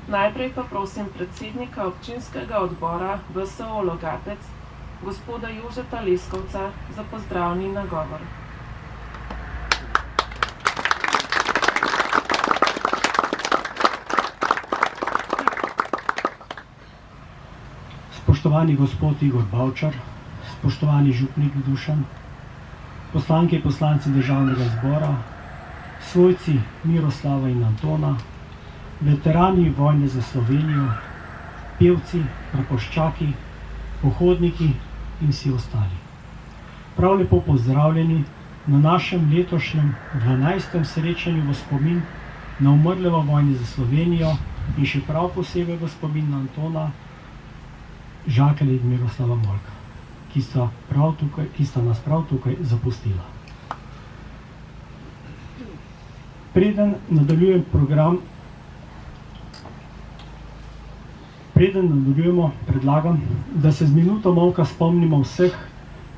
Najprej pa prosim predsednika občinskega odbora VSO Logatec, gospoda Jožeta Leskovca, za pozdravni nagovor. Spoštovani gospod Igor Bavčar, spoštovani župnik Dušan, poslanke in poslanci Državnega zbora, svojci Miroslava in Antona, veterani vojne za Slovenijo, pevci, prapoščaki, pohodniki in vsi ostali. Prav lepo pozdravljeni na našem letošnjem 12. srečanju v spomin na umrle v vojni za Slovenijo in še prav posebej v spomin na Antona, Žakelja in Miroslava Molka, ki sta nas prav tukaj zapustila. Preden nadaljujemo, predlagam, da se z minuto molka spomnimo vseh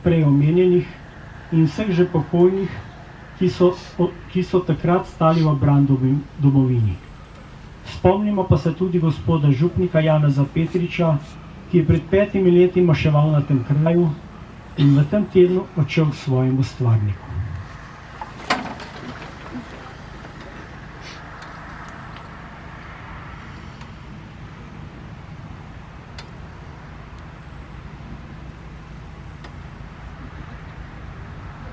prej omenjenih in vseh že pokojnih, ki so takrat stali v bran domovini. Spomnimo pa se tudi gospoda župnika Janeza Petriča, ki je pred 5 leti maševal na tem kraju in v tem tednu odšel k svojemu stvarniku.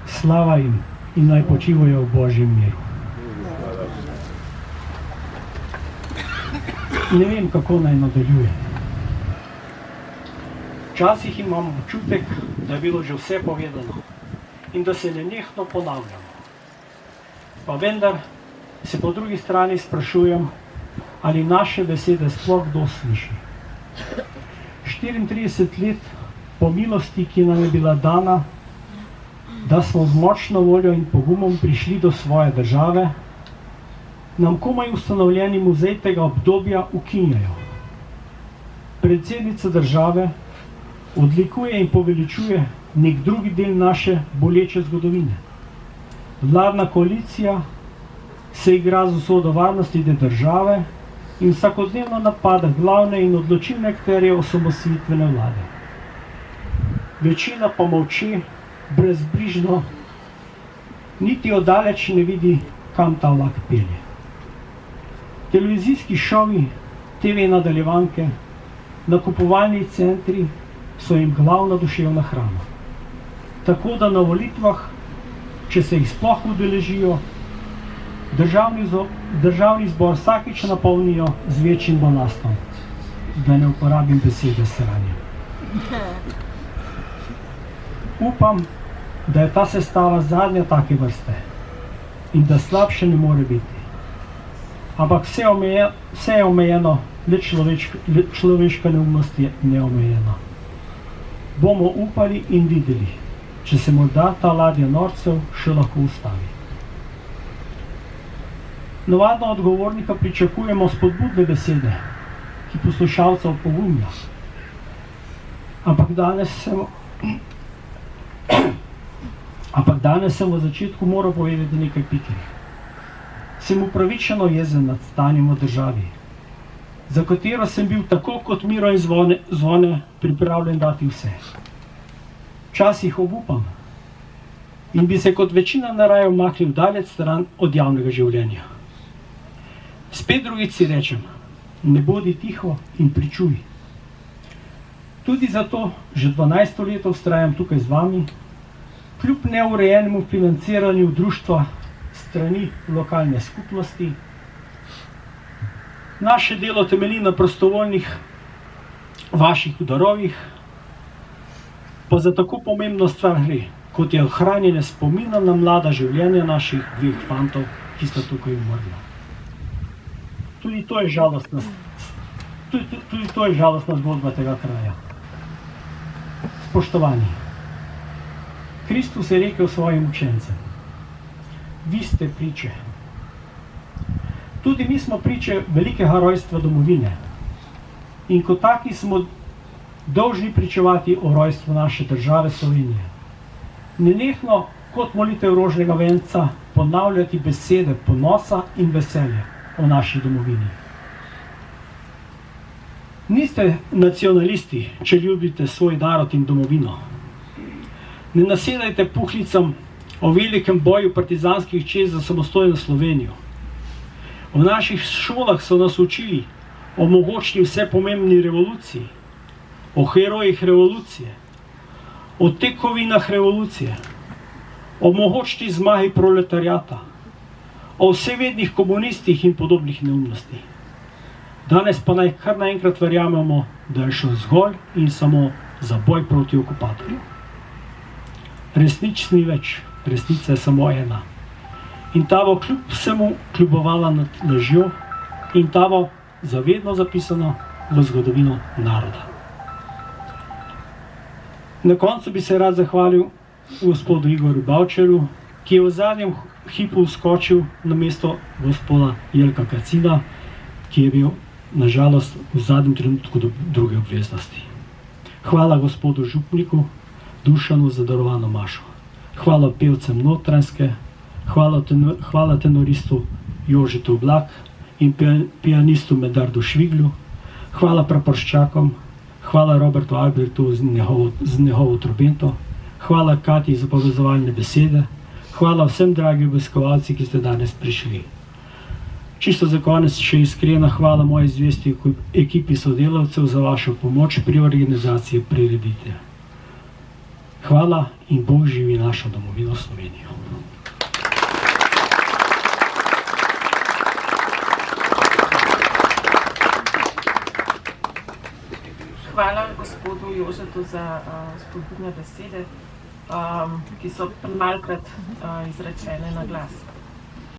Slava jim in naj počivajo v Božjem miru. Ne vem, kako naj nadaljujem. Včasih imam občutek, da je bilo že vse povedano in da se nenehno ponavljamo. Pa vendar se po drugi strani sprašujem, ali naše besede sploh kdo sliši. 34 let po milosti, ki nam je bila dana, da smo z močno voljo in pogumom prišli do svoje države, nam komaj ustanovljeni muzej tega obdobja ukinjajo. Predsednica države odlikuje in poveličuje nek drugi del naše boleče zgodovine. Vladna koalicija se igra z usodo varnosti te države in vsakodnevno napada glavne in odločilne akterje osamosvojitvene vlade. Večina pa molče, brezbrižno, niti oddaleč ne vidi, kam ta vlak pelje. Televizijski šovi, TV nadaljevanke, nakupovalni centri so jim glavna duševna hrana. Tako da na volitvah, če se jih sploh udeležijo, državni zbor vsakič napolnijo z večjim bolastom, da ne uporabim besede sranje. Upam, da je ta sestava zadnja take vrste in da slabše ne more biti. Ampak vse je omejeno, le človeška neumnost je neomejena. Bomo upali in videli, če se morda ta ladja norcev še lahko ustavi. Navadno od govornika pričakujemo spodbudne besede, ki poslušalca opogumlja. Ampak danes sem v začetku moral povedati nekaj pikrih. Sem upravičeno jezen nad stanjem v državi, za katero sem bil tako kot Miro in Zvone pripravljen dati vse. Včasih obupam in bi se kot večina naraje umaknil daleč stran od javnega življenja. Spet drugič si rečem, ne bodi tiho in pričuj. Tudi zato že 12 leto vztrajam tukaj z vami, kljub neurejenemu financiranju društva strani lokalne skupnosti. Naše delo temelji na prostovoljnih vaših darovih, pa za tako pomembno stvar gre, kot je ohranjanje spomina na mlada življenja naših 2 fantov, ki sta tukaj umrla. Tudi to je žalostna zgodba tega kraja. Spoštovani, Kristus je rekel svojim učencem: vi ste priče. Tudi mi smo priče velikega rojstva domovine in kot taki smo dolžni pričevati o rojstvu naše države Slovenije. Nenehno kot molitev rožnega venca ponavljati besede ponosa in veselja o naši domovini. Niste nacionalisti, če ljubite svoj narod in domovino. Ne nasedajte puhlicam o velikem boju partizanskih čez za samostojno Slovenijo. V naših šolah so nas učili o mogočni vse pomembni revoluciji, o herojih revolucije, o tekovinah revolucije, o mogočni zmagi proletariata, o vsevednih komunistih in podobnih neumnosti. Danes pa naj kar naenkrat verjamemo, da je šlo zgolj in samo za boj proti okupatorju. Resnic ni več, resnica je samo ena. In ta bo kljub vsemu kljubovala nad lažjo in ta bo zavedno zapisana v zgodovino naroda. Na koncu bi se rad zahvalil gospodu Igorju Bavčarju, ki je v zadnjem hipu vskočil na mesto gospoda Jelka Kacina, ki je bil nažalost v zadnjem trenutku do druge obveznosti. Hvala gospodu župniku Dušanu za darovano mašo. Hvala pevcem Notranjske, hvala tenoristu Jožetu Oblak in pianistu Medardu Šviglju, hvala praporščakom, hvala Robertu Albertu z njegovo trobento, hvala Katji za povezovalne besede, hvala vsem dragi obiskovalci, ki ste danes prišli. Čisto za konec še iskrena hvala moji zvesti ekipi sodelavcev za vašo pomoč pri organizaciji prireditve. Hvala in Bog živi našo domovino Slovenijo. Hvala gospodu Jožetu za spodbudne besede, ki so malkrat izrečene na glas.